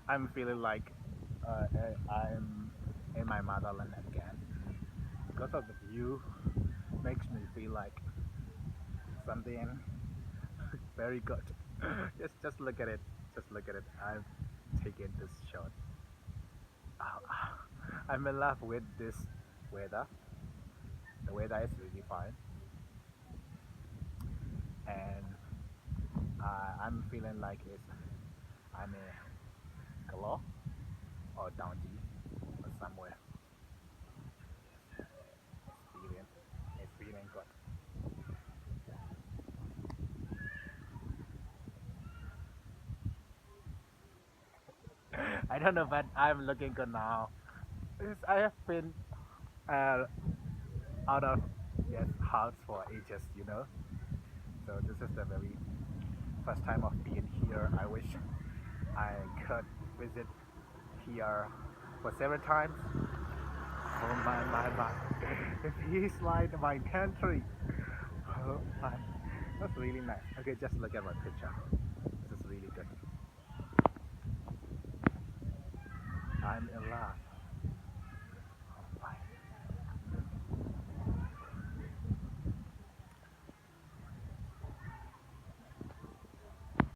I'm feeling like I'm in my motherland again. Because of the view, makes me feel like something very good. Just look at it. Just look at it. I'm taking this shot. I'm in love with this weather. The weather is really fine, and I'm feeling like I'm in Kalo or Downji or somewhere. Experience, experience good. I don't know, but I'm looking good now. Because I have been uh, out of yes house for ages. So this is the very first time of being here. I wish I could visit here for several times. Oh my! It feels like my country. Oh my, that's really nice. Okay, just look at my picture. This is really good. I'm in love.